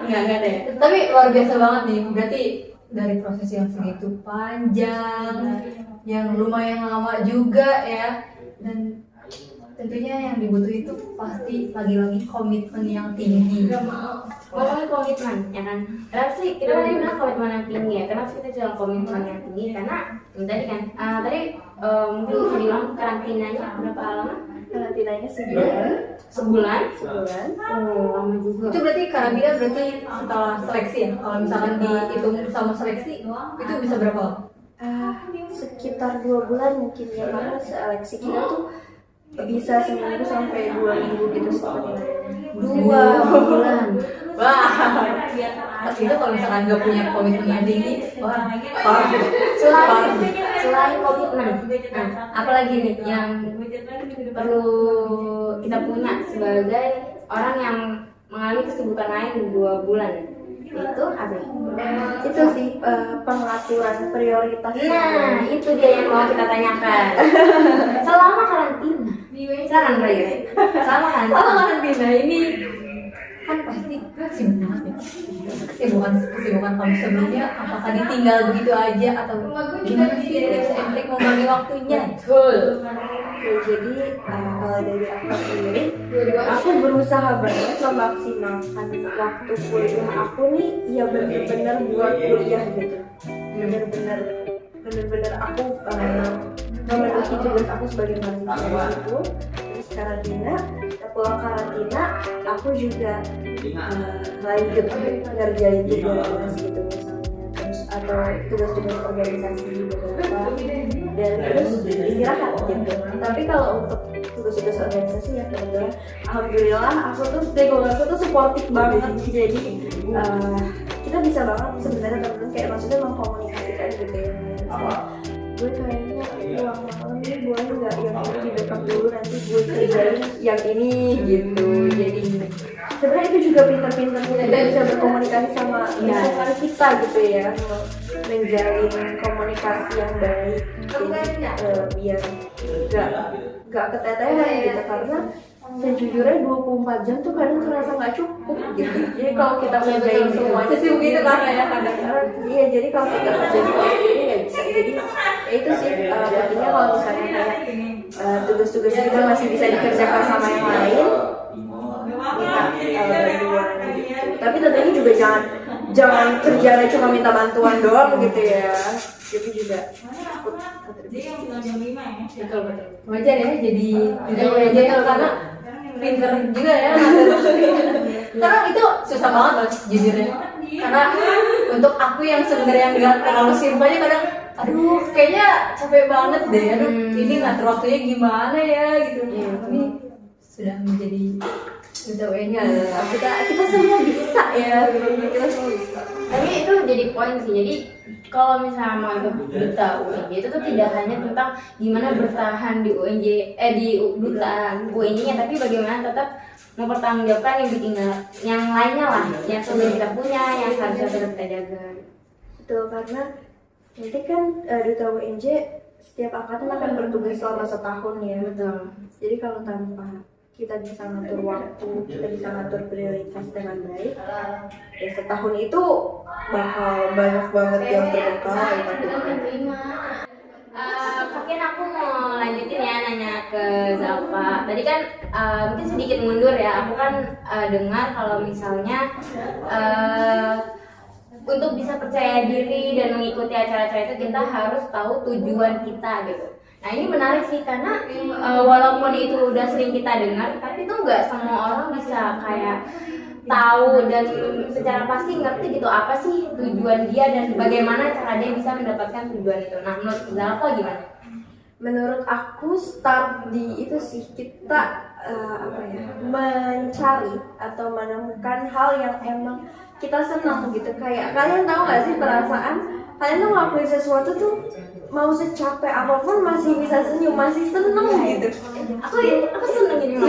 Enggak deh. Tapi luar biasa banget nih. Berarti dari proses yang segitu panjang, yang lumayan lama juga ya, dan tentunya yang dibutuhin itu pasti lagi-lagi komitmen yang tinggi. Ngomongin komitmen, ya kan? Kenapa sih kita tadi bilang komitmen yang tinggi ya? Kenapa sih kita bilang komitmen yang tinggi? Karena tadi kan, mungkin bisa bilang karantinanya berapa lama? Karantinanya sebulan. Oh, lama juga. Itu berarti karantina setelah seleksi ya? Kalau misalkan dihitung sama seleksi, itu bisa berapa lama? Sekitar 2 bulan mungkin ya, karena seleksi kita tuh bisa seminggu sampai 2 minggu gitu setiap penilaiannya. 2 bulan. Wah, itu kalau misalkan nggak punya komitmen yang tinggi, wah, parah. Selain komitmen, nah apalagi nih yang perlu kita punya sebagai orang yang mengalami kesibukan lain 2 bulan itu apa? Itu sih pengaturan prioritas. Nah itu dia yang mau kita tanyakan. Selama karantina, silakan Raya. Selama Karantina ini kan pasti sibuk banget ya. Kesibukan kamu sebelumnya apakah ditinggal begitu aja atau gimana sih tips and trick membagi waktunya? betul. Oke, jadi kalau dari aku sendiri, aku berusaha banget memaksimalkan waktu kuliah aku nih, ya bener-bener buat kuliah gitu. Bener-bener aku memenuhi tugas aku sebagai mahasiswa itu. Terus karantina, pulang karantina, aku juga lanjut ngerjain tugas gitu misalnya, terus atau tugas-tugas organisasi beberapa, dan terus istirahat gitu. Tapi kalau untuk tugas-tugas organisasi ya kebetulan alhamdulillah aku tuh supportif banget, jadi kita bisa banget sebenarnya teman-teman kayak maksudnya mengkomunikasikan gitu ya. Gue kayaknya pulang malam ini boleh nggak yang ini di backup dulu, nanti gue kerjain yang ini gitu. Jadi sebenarnya itu juga pintar-pintar kita bisa berkomunikasi sama lingkungan kita gitu ya, menjalin komunikasi yang baik, jadi biar nggak keteteran gitu, karena sejujurnya 24 jam tuh kadang terasa nggak cukup gitu. Jadi kalau kita ngerjain semuanya Sesibuk itu karena ya kadang. iya, jadi kalau kita ngerjain semuanya ini nggak bisa. Jadi ya itu sih pentingnya kalau misalnya kayak tugas-tugas kita masih bisa dikerjakan sama yang lain, kita bantuan gitu. Tapi tentunya juga jangan kerjanya cuma minta bantuan doang gitu ya. Jadi juga Betul. Wajar ya jadi wajar karena pinter juga ya karena itu susah banget loh jujurnya, karena untuk aku yang sebenarnya nggak terlalu simpelnya kadang aduh kayaknya capek banget deh, aduh ini ngatur waktunya gimana ya gitu. Ini sudah menjadi UTW-nya kita semua bisa ya, kita semua bisa. Tapi itu jadi poin sih. Jadi kalau misalnya mau ikut duta UNJ itu tuh tidak hanya tentang gimana bertahan di UNJ di duta UNJ-nya, tapi bagaimana tetap mempertanggungjawabkan yang lainnya lah, yang sudah kita punya, yang harusnya tetap kita jaga. Betul, karena nanti kan duta UNJ setiap angkatan akan bertugas selama setahun ya. Betul. Jadi kalau tanpa kita bisa ngatur waktu, kita bisa ngatur prioritas dengan baik, ya setahun itu bakal banyak banget yang terbengkalai. Mungkin aku mau lanjutin ya nanya ke Zalfa. Tadi kan mungkin sedikit mundur ya. Aku kan dengar kalau misalnya untuk bisa percaya diri dan mengikuti acara-acara itu kita harus tahu tujuan kita gitu. Nah ini menarik sih karena walaupun itu udah sering kita dengar, tapi tuh nggak semua orang bisa kayak tahu dan secara pasti ngerti gitu apa sih tujuan dia dan bagaimana cara dia bisa mendapatkan tujuan itu. Nah menurut Zalfa gimana? Menurut aku start di itu sih kita mencari atau menemukan hal yang emang kita senang gitu. Kayak kalian tahu nggak sih perasaan kalian tuh ngelakuin sesuatu tuh mau secapek apapun masih bisa senyum, masih seneng gitu. Aku seneng ini mah.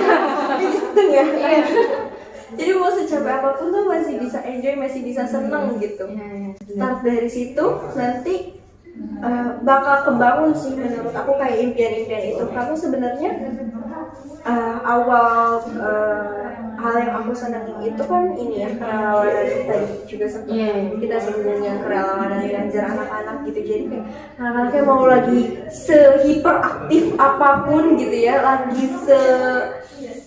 Seneng ya. Jadi mau secapek apapun tuh masih bisa enjoy, masih bisa seneng gitu. Start dari situ nanti bakal kebangun sih menurut aku kayak impian-impian itu, karena sebenarnya awal hal yang aku senangin itu kan ini ya kerelawanan tadi juga sempat kita sebenarnya kerelawanan ngajar anak-anak gitu. Jadi kayak anak-anaknya mau lagi sehiperaktif apapun gitu ya, lagi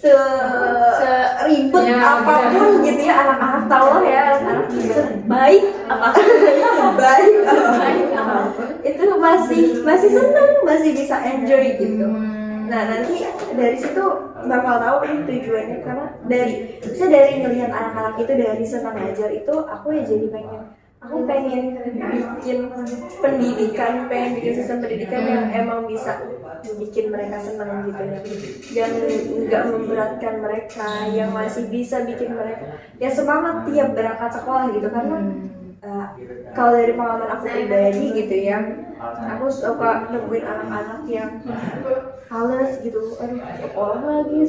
seribet apapun gitu ya, anak-anak tau lah ya, anak-anak sebaik apapun sebaik apapun itu masih seneng, masih bisa enjoy gitu. Nah nanti dari situ bakal tahu nih tujuannya, karena dari ngelihat anak-anak itu dari senang ngajar itu aku ya jadi pengen aku pengen bikin sistem pendidikan yang emang bisa bikin mereka senang gitu ya, yang nggak memberatkan mereka, yang masih bisa bikin mereka ya semangat tiap berangkat sekolah gitu. Karena kalau dari pengalaman aku pribadi gitu ya, aku suka nemuin anak-anak yang males gitu, aduh sekolah lagi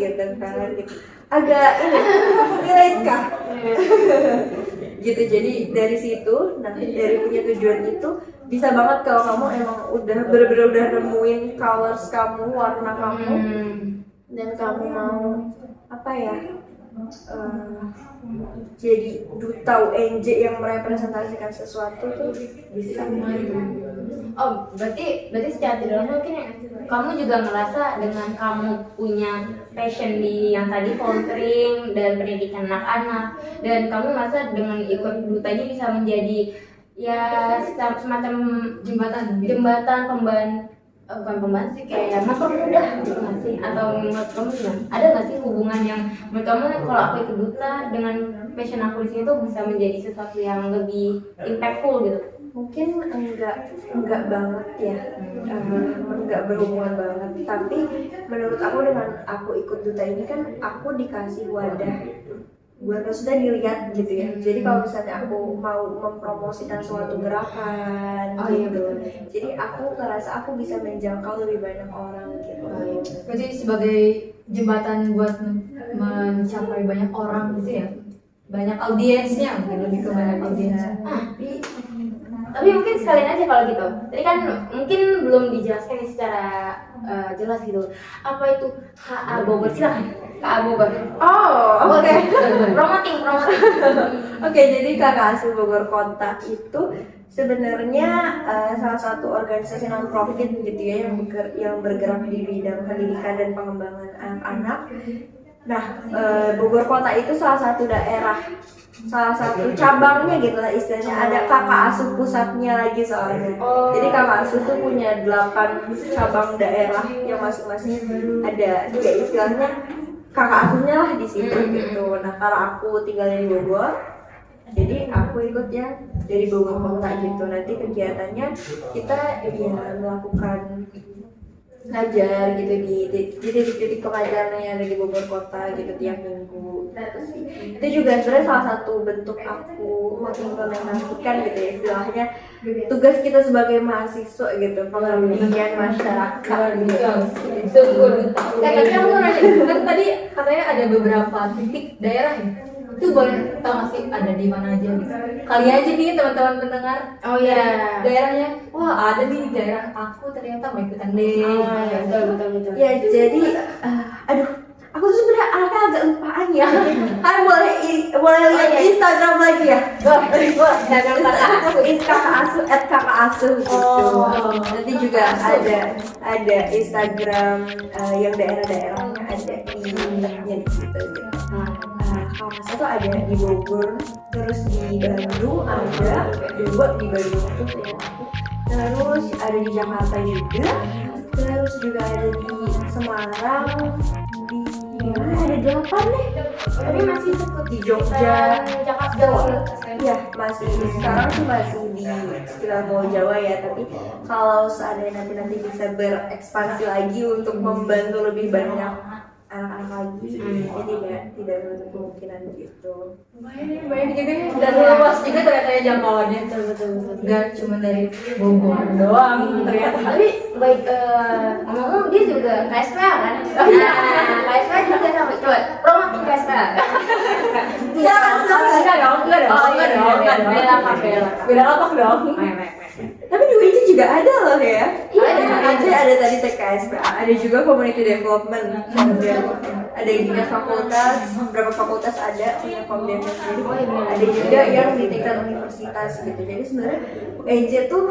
gitu kan, gitu. Agak ini relate kah? Gitu. Jadi dari situ, nanti dari punya tujuan itu bisa banget kalau kamu emang udah bener-bener udah nemuin colors kamu, warna kamu, dan kamu mau apa ya, jadi duta UNJ yang merepresentasikan sesuatu tuh bisa. Oh, berarti secara tidak langsung mungkin kamu juga ngerasa dengan kamu punya passion di yang tadi volunteering dan pendidikan anak-anak, dan kamu merasa dengan ikut duta ini bisa menjadi ya semacam jembatan bukan pembantu sih, kayak mempermudah gitu nggak sih? Atau menurut kamu gimana? Ada nggak sih hubungan yang menurut kamu kalau aku ikut duta dengan passion aku di sini tuh bisa menjadi sesuatu yang lebih impactful gitu? Mungkin enggak banget ya, enggak berhubungan banget. Tapi menurut aku dengan aku ikut duta ini kan aku dikasih wadah buat maksudnya dilihat gitu ya. Jadi kalau misalnya aku mau mempromosikan suatu gerakan gitu, jadi aku ngerasa aku bisa menjangkau lebih banyak orang gitu. Berarti sebagai jembatan buat mencapai banyak orang gitu ya, banyak audiensnya, mungkin lebih ke banyak audiensnya. Tapi mungkin sekalian aja kalau gitu. Tadi kan mungkin belum dijelaskan secara jelas gitu. Apa itu KA Bogor? Silakan. KA Bogor. Oh, oke. Promoting. Oke, jadi Kakak Asuh Bogor Kota itu sebenarnya salah satu organisasi non-profit gitu ya yang bergerak di bidang pendidikan dan pengembangan anak-anak. Nah, Bogor Kota itu salah satu cabangnya gitu lah istilahnya. Ada kakak asuh pusatnya lagi soalnya. Jadi kakak asuh tuh punya 8 cabang daerah yang masing-masing ada ya istilahnya kakak asuhnya lah di situ gitu. Nah, karena aku tinggalnya di Bogor, jadi aku ikut yang dari Bogor Kota gitu. Nanti kegiatannya kita ya melakukan ngajar gitu di titik-titik pengajaran yang ada di Bogor Kota gitu tiap minggu. Itu juga sebenarnya salah satu bentuk aku mengimplementasikan gitu ya istilahnya tugas kita sebagai mahasiswa gitu, pengabdian masyarakat gitu. Tapi aku mau nanya, kan tadi katanya ada beberapa titik daerah ya, itu boleh tahu nggak sih ada di mana aja gitu? Kali aja nih teman-teman pendengar. Oh iya. Daerahnya, wah ada nih daerah aku ternyata mau ikutan deh. Betul. Ya jadi, aku tuh sebenarnya anaknya agak lupaan ya. Kan boleh lihat di Instagram lagi ya. Instagram kakak asuh gitu. Nanti juga ada Instagram yang daerah-daerahnya ada di situ gitu. Kalau nggak salah tuh ada di Bogor, terus di Bandung ada 2 di Bandung tuh ya. Terus ada di Jakarta juga, terus juga ada di Semarang, di mana ada 8 deh. Tapi masih sekut Di Jogja, Jakarta. ya masih sekarang sih masih di sekitar Pulau Jawa ya. Tapi kalau seandainya nanti bisa berekspansi lagi untuk membantu lebih banyak anak-anak lagi, jadi tidak menutup kemungkinan gitu. Lumayan juga ya, dan luas juga ternyata ya jangkauannya. Betul. Gak cuma dari Bogor doang ternyata. Tapi baik ngomong dia juga KSPA kan? Nah, KSPA juga sama. Coba promoting KSPA. Enggak dong. Beda lapak dong. Tapi di UNJ juga ada loh ya. Ada tadi TKSPA, ada juga community development. Ada yang tingkat fakultas, beberapa fakultas ada punya komdemnya sendiri. Ada juga yang di tingkat universitas gitu. Jadi sebenarnya UNJ tuh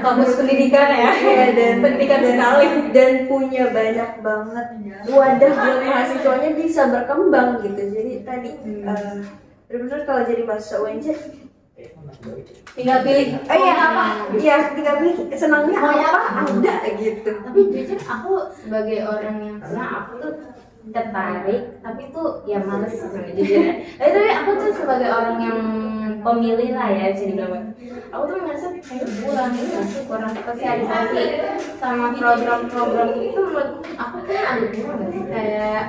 kampus pendidikan ya, dan pendidikan sekali, dan punya banyak banget wadah buat mahasiswanya bisa berkembang gitu. Jadi tadi benar-benar kalau jadi mahasiswa UNJ tinggal pilih. Tinggal pilih senangnya apa ada gitu. Tapi jujur aku sebagai orang yang aku tuh tertarik, tapi tuh ya males sebenarnya jujur ya. Tapi aku tuh sebagai orang yang pemilih lah ya bisa dibilang. Aku tuh merasa kayak kurang ini nggak sih, kurang sosialisasi sama program-program itu menurut aku kayak agak kurang nggak sih, kayak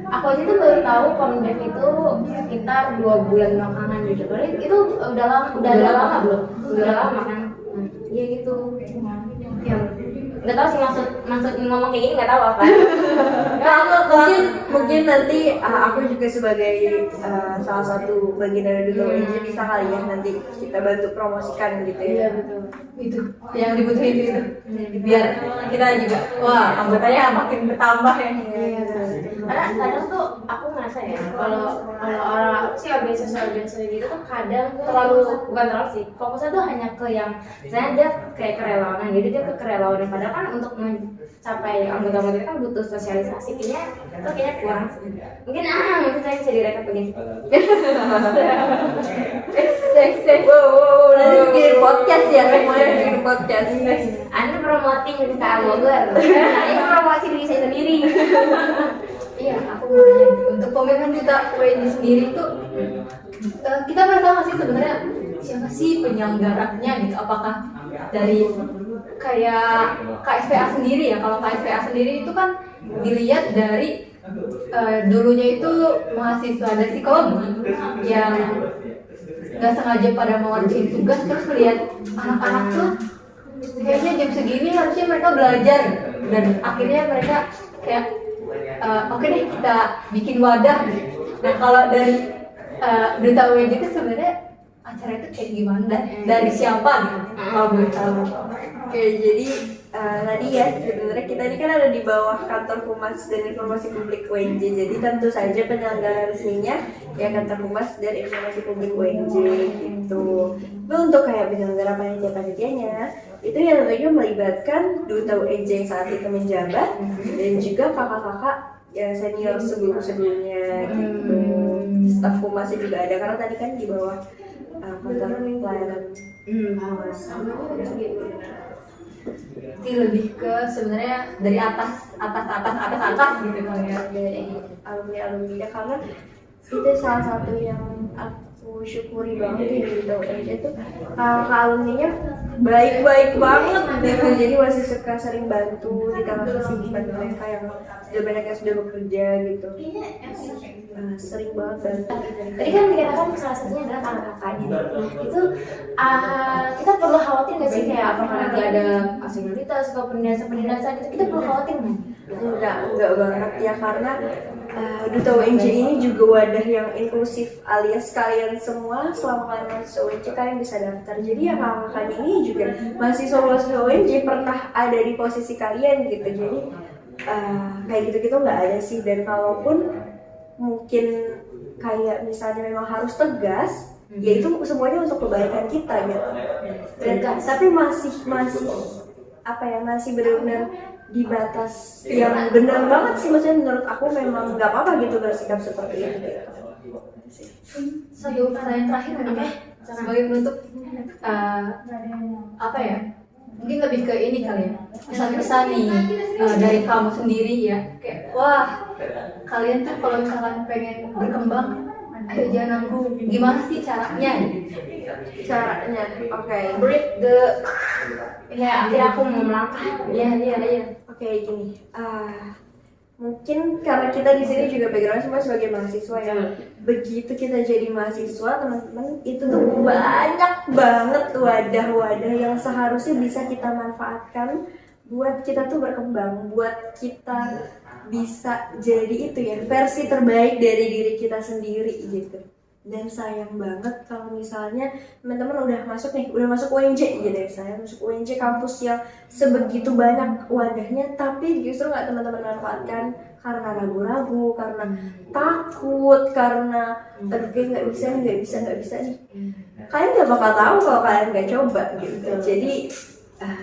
aku aja tuh baru tahu Komdev itu sekitar 2 bulan belakangan gitu. Berarti itu udah lama belum? Udah lama kan? Iya gitu. Ya, nggak tahu sih maksud ngomong kayak gini nggak tahu apa. Mungkin nanti aku juga sebagai salah satu bagian dari Duta UNJ bisa kali ya nanti kita bantu promosikan gitu ya. Iya betul. Itu yang dibutuhin itu biar kita juga wah anggotanya makin bertambah ya. Iya betul. Karena kadang tuh aku ngerasa ya kalau orang sih organisasi gitu tuh kadang bukan terlalu sih fokusnya tuh hanya ke yang misalnya dia kayak kerelawanan, jadi dia ke kerelawanan padahal kan untuk mencapai anggota-anggota itu kan butuh sosialisasi, kayaknya kurang sih. Mungkin saya bisa direkap begini. Wow, nanti bikin podcast ya, semuanya bikin podcast. Anda promoting ke Bogor, ini promosi diri saya sendiri. Iya, aku mau nanya untuk pemilihan Duta UNJ sendiri tuh kita pernah tahu nggak sih sebenarnya siapa sih penyelenggaranya gitu? Apakah dari kayak KSPA sendiri ya? Kalau KSPA sendiri itu kan dilihat dari dulunya itu mahasiswa dari psikologi yang nggak sengaja pada mau ngerjain tugas terus lihat anak-anak tuh kayaknya jam segini harusnya mereka belajar dan akhirnya mereka kayak oke deh kita bikin wadah. Nah kalau dari Duta UNJ itu sebenarnya acara itu kayak gimana dari siapa gitu kalau boleh tahu? Oke, jadi tadi ya sebenarnya kita ini kan ada di bawah kantor Humas dan Informasi Publik UNJ. Jadi tentu saja penyelenggara resminya ya kantor Humas dan Informasi Publik UNJ gitu. Tapi untuk kayak penyelenggara panitia-panitianya itu ya tentunya melibatkan Duta UNJ yang saat itu menjabat dan juga kakak-kakak ya senior sebelum-sebelumnya gitu. Staf Humasnya juga ada karena tadi kan di bawah kantor pelayanan Humas. Ini lebih ke sebenarnya dari atas gitu kan ya. Dari alumni ya karena itu salah satu yang aku syukuri banget di Duta UNJ itu alumninya baik-baik banget gitu. Jadi masih suka sering bantu di tengah kesibukan mereka yang sudah banyak yang sudah bekerja gitu. Sering banget bantu. Tadi kan dikatakan salah satunya adalah kakak-kakaknya. Itu kita perlu khawatir nggak sih kayak apakah nanti ada senioritas atau penindasan itu kita perlu khawatir nggak? Enggak banget ya karena Duta UNJ ini juga wadah yang inklusif alias kalian semua selama kalian mahasiswa UNJ kalian bisa daftar. Jadi ya kakak ini juga mahasiswa UNJ pernah ada di posisi kalian gitu. Jadi kayak gitu-gitu nggak ada sih, dan kalaupun mungkin kayak misalnya memang harus tegas, ya itu semuanya untuk kebaikan kita gitu. Dan tapi masih apa ya, masih benar-benar di batas yang benar banget sih, maksudnya menurut aku memang nggak apa-apa gitu bersikap seperti itu gitu. Satu pertanyaan terakhir mungkin sebagai penutup apa ya, mungkin lebih ke ini kali ya, pesan-pesan nih dari kamu sendiri ya, kayak wah kalian tuh kalau misalkan pengen berkembang ayo jangan nanggung, gimana sih caranya? Oke. Break the ya akhirnya aku mau melangkah. Iya. Oke, gini. Mungkin karena kita di sini juga background semua sebagai mahasiswa ya. Begitu kita jadi mahasiswa, teman-teman, itu tuh banyak banget wadah-wadah yang seharusnya bisa kita manfaatkan buat kita tuh berkembang, buat kita bisa jadi itu ya, versi terbaik dari diri kita sendiri gitu. Dan sayang banget kalau misalnya teman-teman udah masuk UNJ gitu ya, saya masuk UNJ kampus yang sebegitu banyak wadahnya, tapi justru nggak teman-teman manfaatkan karena ragu-ragu, karena takut, karena aduh kayak nggak bisa nih. Kalian nggak bakal tahu kalau kalian nggak coba gitu. Jadi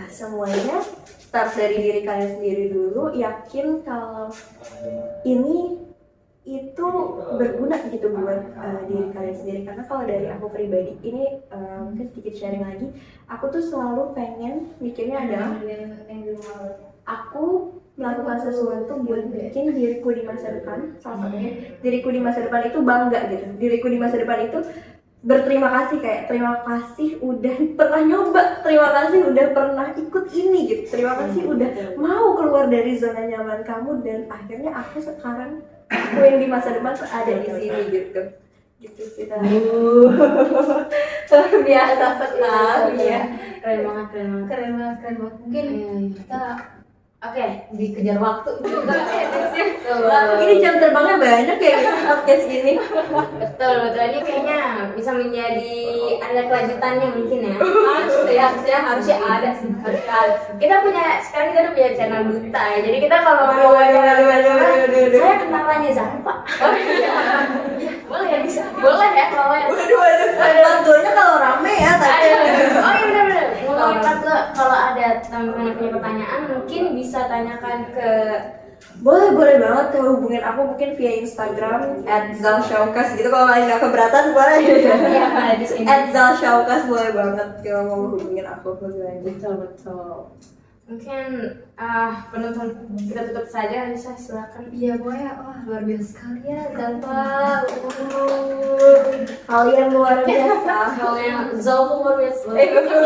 semuanya start dari diri kalian sendiri dulu, yakin kalau ini itu berguna gitu buat diri kalian sendiri. Karena kalau dari aku pribadi ini mungkin sedikit sharing lagi, aku tuh selalu pengen mikirnya adalah aku melakukan sesuatu buat bikin diriku di masa depan, salah satunya diriku di masa depan itu bangga gitu. Diriku di masa depan itu berterima kasih, kayak terima kasih udah pernah nyoba, terima kasih udah pernah ikut ini gitu, terima kasih udah mau keluar dari zona nyaman kamu, dan akhirnya aku sekarang yang di masa depan tuh ada di sini gitu sih. Luar biasa sekali ya. Keren banget, keren banget. Keren banget, keren banget. Mungkin kita Oke, dikejar waktu juga ya, Des, ya. Ini jam terbangnya banyak ya guys, podcast gini. betul. Ini kayaknya bisa menjadi ada kelanjutannya mungkin ya. harusnya ada sih, harusnya ada sih. Sekarang kita udah punya channel duta ya. Jadi kita kalau mau wawancara, saya kenalannya Zanfa. Boleh ya, bisa. Boleh ya kalau ya. Bantuannya kalau rame ya tapi. Oh iya benar-benar. Ngomongin Patla, kalau ada teman-teman yang punya pertanyaan mungkin bisa tanyakan ke Boleh banget hubungin aku mungkin via Instagram @zalshaukas gitu, kalau kalian nggak keberatan boleh. ya ada di sini. @zalshaukas boleh banget kalau mau hubungin aku lebih lanjut. Betul. Mungkin penonton kita tutup saja, Alisa silakan. Iya boleh. Wah luar biasa sekali ya Zanfa. Kalian luar biasa. Kalau yang Zalfa luar biasa.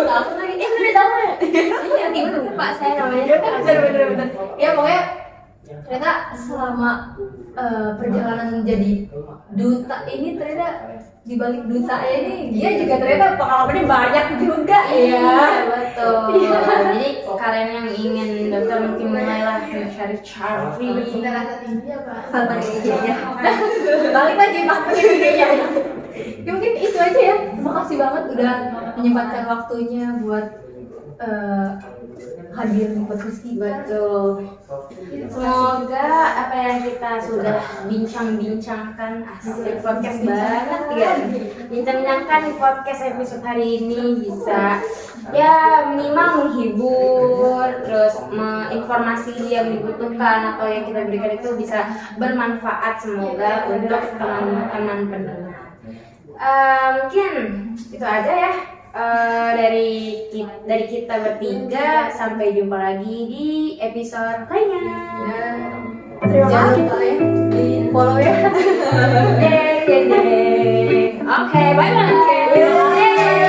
Aku lagi bener Zalfa ya? Iya, gimana lupa saya namanya. Bener. Ya pokoknya ternyata selama perjalanan jadi duta ini, ternyata di balik duta ini dia juga ternyata pengalamannya banyak juga. Iya, betul. Jadi kalian yang ingin dokter mungkin mulailah mencari Tentang idenya. Balik lagi pakai videonya. Ya mungkin itu aja ya. Terima kasih banget udah menyempatkan waktunya buat hadir di podcast kita. Betul. Semoga apa yang kita sudah bincang-bincangkan, asik podcast banget ya. Bincang-bincangkan di podcast episode hari ini bisa ya minimal menghibur, terus informasi yang dibutuhkan atau yang kita berikan itu bisa bermanfaat semoga untuk teman-teman pendengar. Mungkin itu aja ya. Dari kita bertiga, sampai jumpa lagi di episode lainnya. Terima Jangan kasih. lupa ya di follow ya. Oke, bye bye.